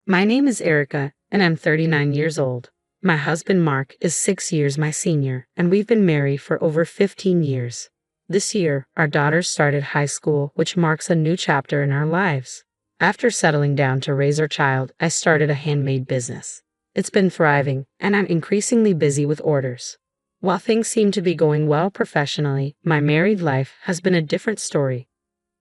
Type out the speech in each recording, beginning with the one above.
My name is Erica, and I'm 39 years old. My husband Mark is 6 years my senior, and we've been married for over 15 years. This year, our daughter started high school, which marks a new chapter in our lives. After settling down to raise our child, I started a handmade business. It's been thriving, and I'm increasingly busy with orders. While things seem to be going well professionally, my married life has been a different story.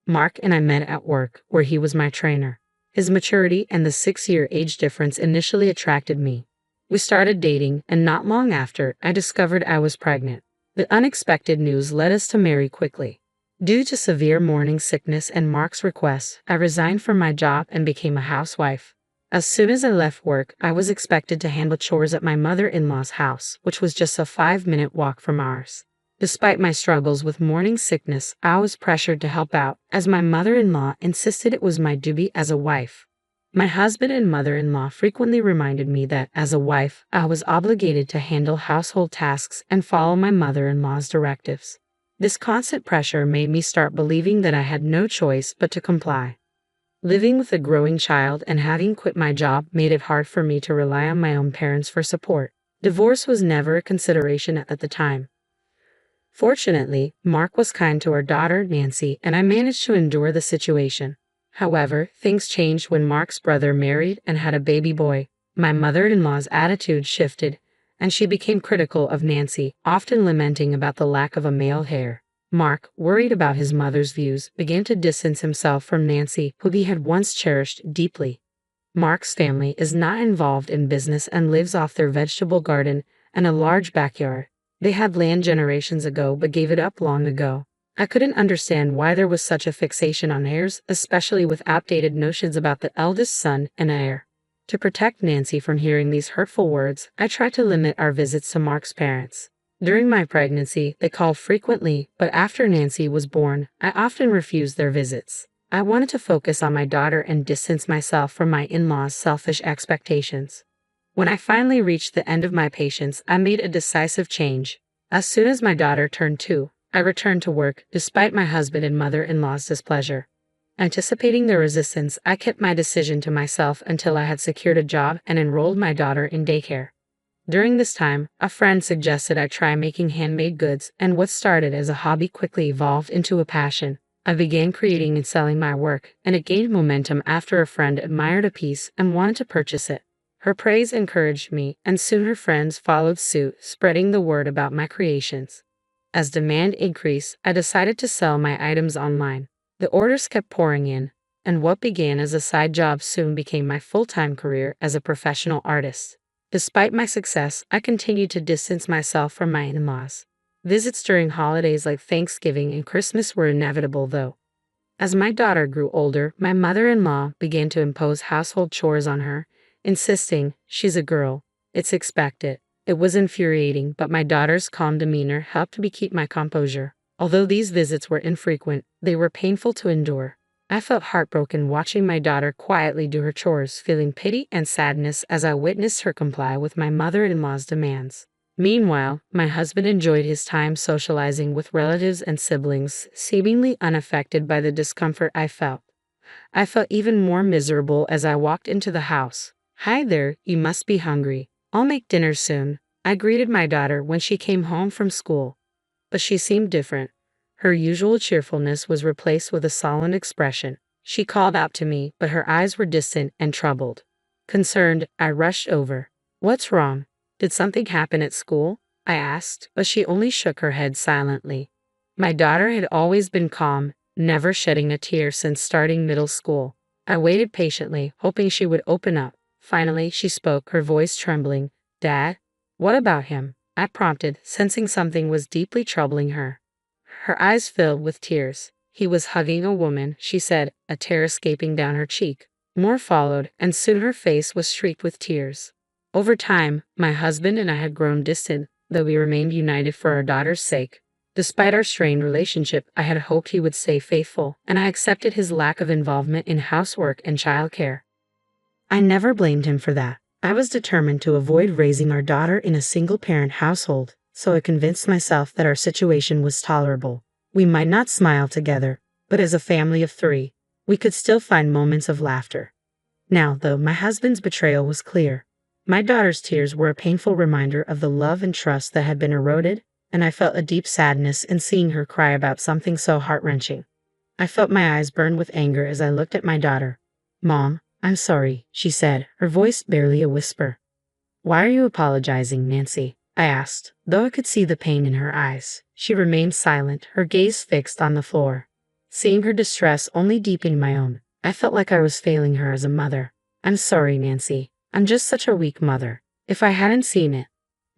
Mark and I met at work, where he was my trainer. His maturity and the 6-year age difference initially attracted me. We started dating, and not long after, I discovered I was pregnant. The unexpected news led us to marry quickly. Due to severe morning sickness and Mark's request, I resigned from my job and became a housewife. As soon as I left work, I was expected to handle chores at my mother-in-law's house, which was just a 5-minute walk from ours. Despite my struggles with morning sickness, I was pressured to help out, as my mother-in-law insisted it was my duty as a wife. My husband and mother-in-law frequently reminded me that, as a wife, I was obligated to handle household tasks and follow my mother-in-law's directives. This constant pressure made me start believing that I had no choice but to comply. Living with a growing child and having quit my job made it hard for me to rely on my own parents for support. Divorce was never a consideration at the time. Fortunately, Mark was kind to our daughter, Nancy, and I managed to endure the situation. However, things changed when Mark's brother married and had a baby boy. My mother-in-law's attitude shifted, and she became critical of Nancy, often lamenting about the lack of a male heir. Mark, worried about his mother's views, began to distance himself from Nancy, who he had once cherished deeply. Mark's family is not involved in business and lives off their vegetable garden and a large backyard. They had land generations ago but gave it up long ago. I couldn't understand why there was such a fixation on heirs, especially with outdated notions about the eldest son and heir. To protect Nancy from hearing these hurtful words, I tried to limit our visits to Mark's parents. During my pregnancy, they called frequently, but after Nancy was born, I often refused their visits. I wanted to focus on my daughter and distance myself from my in-laws' selfish expectations. When I finally reached the end of my patience, I made a decisive change. As soon as my daughter turned 2, I returned to work, despite my husband and mother-in-law's displeasure. Anticipating their resistance, I kept my decision to myself until I had secured a job and enrolled my daughter in daycare. During this time, a friend suggested I try making handmade goods, and what started as a hobby quickly evolved into a passion. I began creating and selling my work, and it gained momentum after a friend admired a piece and wanted to purchase it. Her praise encouraged me, and soon her friends followed suit, spreading the word about my creations. As demand increased, I decided to sell my items online. The orders kept pouring in, and what began as a side job soon became my full-time career as a professional artist. Despite my success, I continued to distance myself from my in-laws. Visits during holidays like Thanksgiving and Christmas were inevitable, though. As my daughter grew older, my mother-in-law began to impose household chores on her, insisting, "She's a girl. It's expected." It was infuriating, but my daughter's calm demeanor helped me keep my composure. Although these visits were infrequent, they were painful to endure. I felt heartbroken watching my daughter quietly do her chores, feeling pity and sadness as I witnessed her comply with my mother-in-law's demands. Meanwhile, my husband enjoyed his time socializing with relatives and siblings, seemingly unaffected by the discomfort I felt. I felt even more miserable as I walked into the house. "Hi there, you must be hungry. I'll make dinner soon," I greeted my daughter when she came home from school. But she seemed different. Her usual cheerfulness was replaced with a sullen expression. She called out to me, but her eyes were distant and troubled. Concerned, I rushed over. "What's wrong? Did something happen at school?" I asked, but she only shook her head silently. My daughter had always been calm, never shedding a tear since starting middle school. I waited patiently, hoping she would open up. Finally, she spoke, her voice trembling. "Dad? What about him?" I prompted, sensing something was deeply troubling her. Her eyes filled with tears. "He was hugging a woman," she said, a tear escaping down her cheek. More followed, and soon her face was streaked with tears. Over time, my husband and I had grown distant, though we remained united for our daughter's sake. Despite our strained relationship, I had hoped he would stay faithful, and I accepted his lack of involvement in housework and childcare. I never blamed him for that. I was determined to avoid raising our daughter in a single-parent household, so I convinced myself that our situation was tolerable. We might not smile together, but as a family of 3, we could still find moments of laughter. Now, though, my husband's betrayal was clear. My daughter's tears were a painful reminder of the love and trust that had been eroded, and I felt a deep sadness in seeing her cry about something so heart-wrenching. I felt my eyes burn with anger as I looked at my daughter. "Mom, I'm sorry," she said, her voice barely a whisper. "Why are you apologizing, Nancy?" I asked, though I could see the pain in her eyes. She remained silent, her gaze fixed on the floor. Seeing her distress only deepened my own. I felt like I was failing her as a mother. "I'm sorry, Nancy. I'm just such a weak mother. If I hadn't seen it."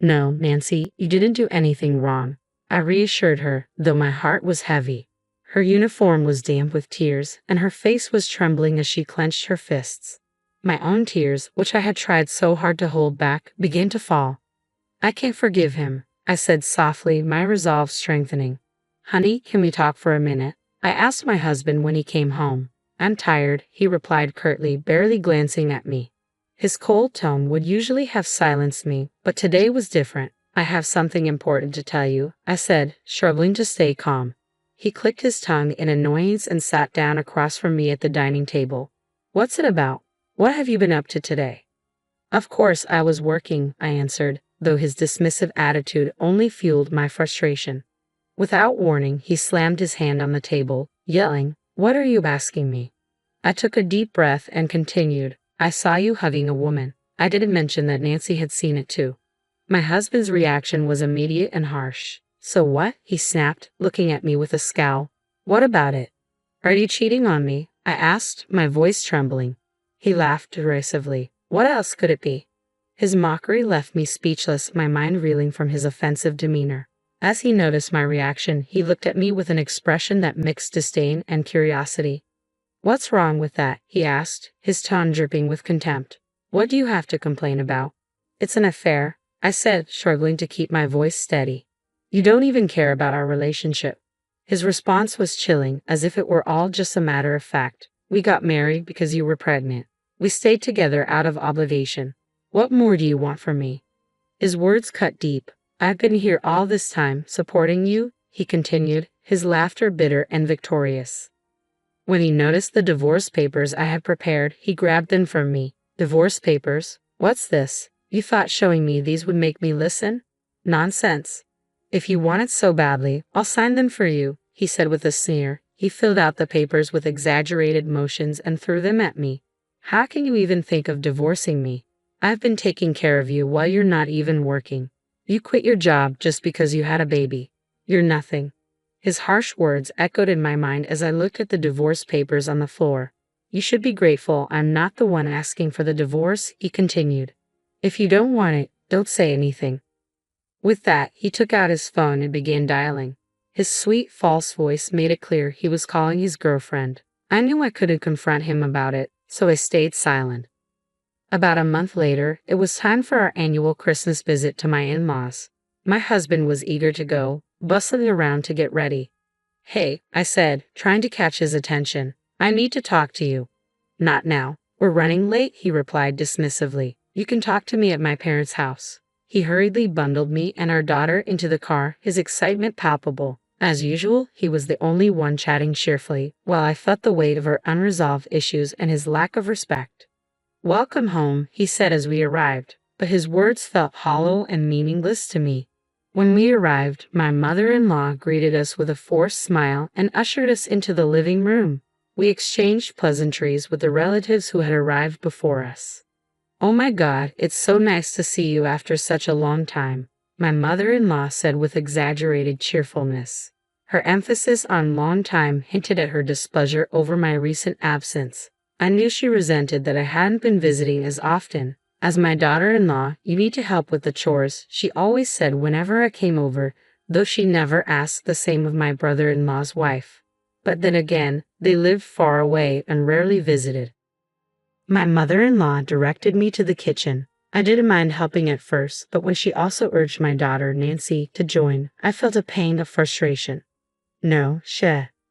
"No, Nancy, you didn't do anything wrong," I reassured her, though my heart was heavy. Her uniform was damp with tears, and her face was trembling as she clenched her fists. My own tears, which I had tried so hard to hold back, began to fall. "I can't forgive him," I said softly, my resolve strengthening. "Honey, can we talk for a minute?" I asked my husband when he came home. "I'm tired," he replied curtly, barely glancing at me. His cold tone would usually have silenced me, but today was different. "I have something important to tell you," I said, struggling to stay calm. He clicked his tongue in annoyance and sat down across from me at the dining table. "What's it about? What have you been up to today?" "Of course I was working," I answered, though his dismissive attitude only fueled my frustration. Without warning, he slammed his hand on the table, yelling, "What are you asking me?" I took a deep breath and continued, "I saw you hugging a woman." I didn't mention that Nancy had seen it too. My husband's reaction was immediate and harsh. "So what?" he snapped, looking at me with a scowl. "What about it?" "Are you cheating on me?" I asked, my voice trembling. He laughed derisively. "What else could it be?" His mockery left me speechless, my mind reeling from his offensive demeanor. As he noticed my reaction, he looked at me with an expression that mixed disdain and curiosity. "What's wrong with that?" he asked, his tone dripping with contempt. "What do you have to complain about?" "It's an affair," I said, struggling to keep my voice steady. "You don't even care about our relationship." His response was chilling, as if it were all just a matter of fact. "We got married because you were pregnant. We stayed together out of obligation. What more do you want from me?" His words cut deep. "I've been here all this time, supporting you," he continued, his laughter bitter and victorious. When he noticed the divorce papers I had prepared, he grabbed them from me. "Divorce papers? What's this? You thought showing me these would make me listen? Nonsense. If you want it so badly, I'll sign them for you," he said with a sneer. He filled out the papers with exaggerated motions and threw them at me. "How can you even think of divorcing me? I've been taking care of you while you're not even working. You quit your job just because you had a baby. You're nothing." His harsh words echoed in my mind as I looked at the divorce papers on the floor. "You should be grateful I'm not the one asking for the divorce," he continued. "If you don't want it, don't say anything." With that, he took out his phone and began dialing. His sweet, false voice made it clear he was calling his girlfriend. I knew I couldn't confront him about it, so I stayed silent. About a month later, it was time for our annual Christmas visit to my in-laws. My husband was eager to go, bustling around to get ready. "Hey," I said, trying to catch his attention. "I need to talk to you." "Not now. We're running late," he replied dismissively. "You can talk to me at my parents' house." He hurriedly bundled me and our daughter into the car, his excitement palpable. As usual, he was the only one chatting cheerfully, while I felt the weight of our unresolved issues and his lack of respect. "Welcome home," he said as we arrived, but his words felt hollow and meaningless to me. When we arrived, my mother-in-law greeted us with a forced smile and ushered us into the living room. We exchanged pleasantries with the relatives who had arrived before us. "Oh my God, it's so nice to see you after such a long time," my mother-in-law said with exaggerated cheerfulness. Her emphasis on long time hinted at her displeasure over my recent absence. I knew she resented that I hadn't been visiting as often. "As my daughter-in-law, you need to help with the chores," she always said whenever I came over, though she never asked the same of my brother-in-law's wife. But then again, they lived far away and rarely visited. My mother-in-law directed me to the kitchen. I didn't mind helping at first, but when she also urged my daughter, Nancy, to join, I felt a pang of frustration. "No,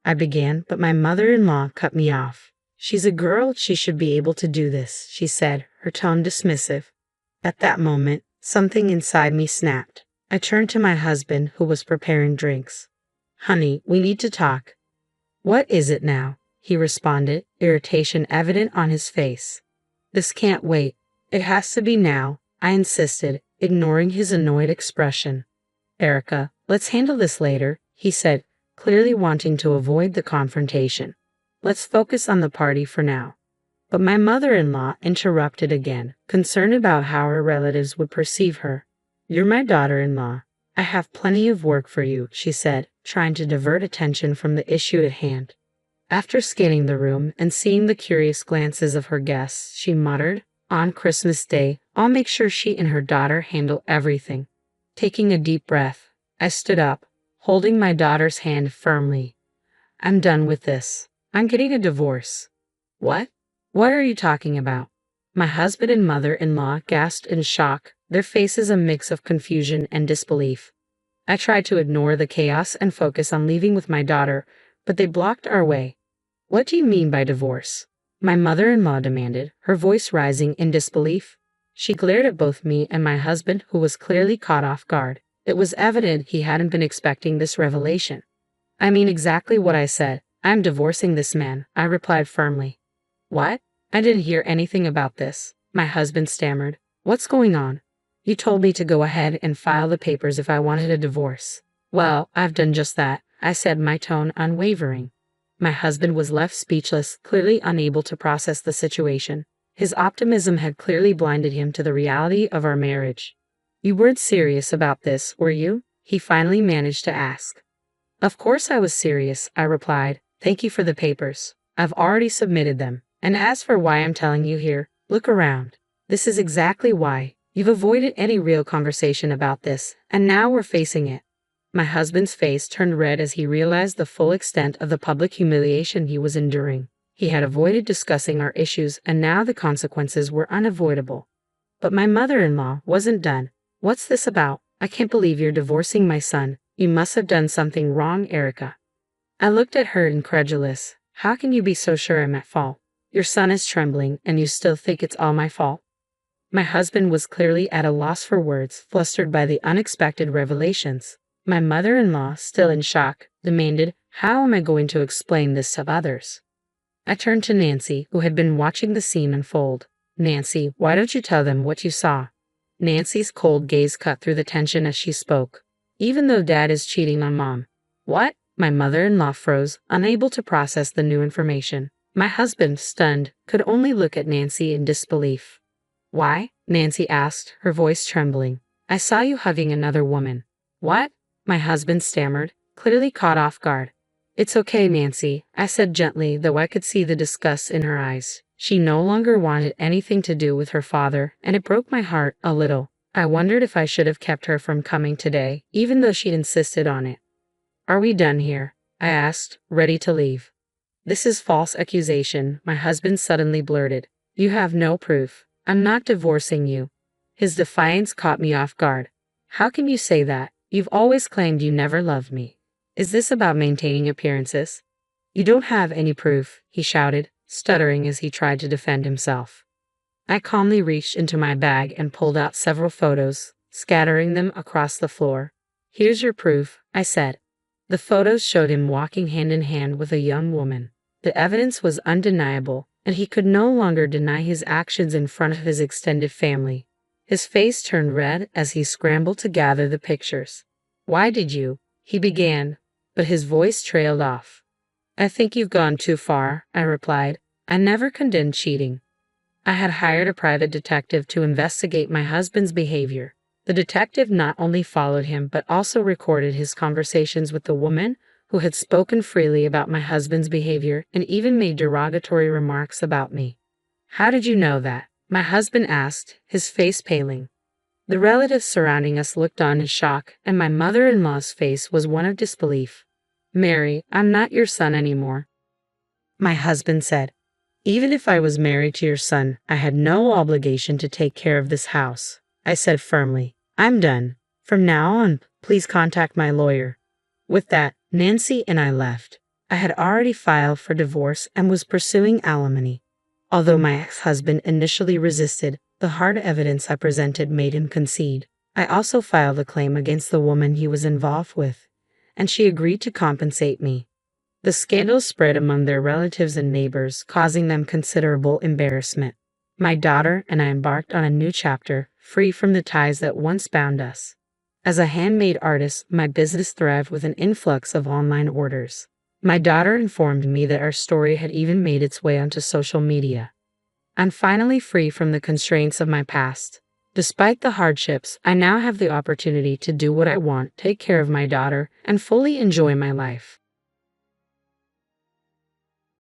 I began, but my mother-in-law cut me off. "She's a girl, she should be able to do this," she said, her tone dismissive. At that moment, something inside me snapped. I turned to my husband, who was preparing drinks. "Honey, we need to talk." "What is it now?" he responded, irritation evident on his face. This can't wait. It has to be now, I insisted, ignoring his annoyed expression. Erica, let's handle this later, he said, clearly wanting to avoid the confrontation. Let's focus on the party for now. But my mother-in-law interrupted again, concerned about how her relatives would perceive her. You're my daughter-in-law. I have plenty of work for you, she said, trying to divert attention from the issue at hand. After scanning the room and seeing the curious glances of her guests, she muttered, on Christmas Day, I'll make sure she and her daughter handle everything. Taking a deep breath, I stood up, holding my daughter's hand firmly. I'm done with this. I'm getting a divorce. What? What are you talking about? My husband and mother-in-law gasped in shock, their faces a mix of confusion and disbelief. I tried to ignore the chaos and focus on leaving with my daughter, but they blocked our way. What do you mean by divorce? My mother-in-law demanded, her voice rising in disbelief. She glared at both me and my husband, who was clearly caught off guard. It was evident he hadn't been expecting this revelation. I mean exactly what I said. I'm divorcing this man, I replied firmly. What? I didn't hear anything about this, my husband stammered. What's going on? You told me to go ahead and file the papers if I wanted a divorce. Well, I've done just that, I said, my tone unwavering. My husband was left speechless, clearly unable to process the situation. His optimism had clearly blinded him to the reality of our marriage. You weren't serious about this, were you? He finally managed to ask. Of course I was serious, I replied. Thank you for the papers. I've already submitted them. And as for why I'm telling you here, look around. This is exactly why. You've avoided any real conversation about this, and now we're facing it. My husband's face turned red as he realized the full extent of the public humiliation he was enduring. He had avoided discussing our issues, and now the consequences were unavoidable. But my mother-in-law wasn't done. What's this about? I can't believe you're divorcing my son. You must have done something wrong, Erica. I looked at her incredulous. How can you be so sure I'm at fault? Your son is trembling, and you still think it's all my fault? My husband was clearly at a loss for words, flustered by the unexpected revelations. My mother-in-law, still in shock, demanded, how am I going to explain this to others? I turned to Nancy, who had been watching the scene unfold. Nancy, why don't you tell them what you saw? Nancy's cold gaze cut through the tension as she spoke. Even though Dad is cheating on Mom. What? My mother-in-law froze, unable to process the new information. My husband, stunned, could only look at Nancy in disbelief. Why? Nancy asked, her voice trembling. I saw you hugging another woman. What? My husband stammered, clearly caught off guard. It's okay, Nancy, I said gently, though I could see the disgust in her eyes. She no longer wanted anything to do with her father, and it broke my heart a little. I wondered if I should have kept her from coming today, even though she'd insisted on it. Are we done here? I asked, ready to leave. This is false accusation, my husband suddenly blurted. You have no proof. I'm not divorcing you. His defiance caught me off guard. How can you say that? You've always claimed you never loved me. Is this about maintaining appearances? You don't have any proof, he shouted, stuttering as he tried to defend himself. I calmly reached into my bag and pulled out several photos, scattering them across the floor. Here's your proof, I said. The photos showed him walking hand in hand with a young woman. The evidence was undeniable, and he could no longer deny his actions in front of his extended family. His face turned red as he scrambled to gather the pictures. Why did you? He began, but his voice trailed off. I think you've gone too far, I replied. I never condoned cheating. I had hired a private detective to investigate my husband's behavior. The detective not only followed him but also recorded his conversations with the woman who had spoken freely about my husband's behavior and even made derogatory remarks about me. How did you know that? My husband asked, his face paling. The relatives surrounding us looked on in shock, and my mother-in-law's face was one of disbelief. Mary, I'm not your son anymore. My husband said. Even if I was married to your son, I had no obligation to take care of this house, I said firmly. I'm done. From now on, please contact my lawyer. With that, Nancy and I left. I had already filed for divorce and was pursuing alimony. Although my ex-husband initially resisted, the hard evidence I presented made him concede. I also filed a claim against the woman he was involved with, and she agreed to compensate me. The scandal spread among their relatives and neighbors, causing them considerable embarrassment. My daughter and I embarked on a new chapter, free from the ties that once bound us. As a handmade artist, my business thrived with an influx of online orders. My daughter informed me that our story had even made its way onto social media. I'm finally free from the constraints of my past. Despite the hardships, I now have the opportunity to do what I want, take care of my daughter, and fully enjoy my life.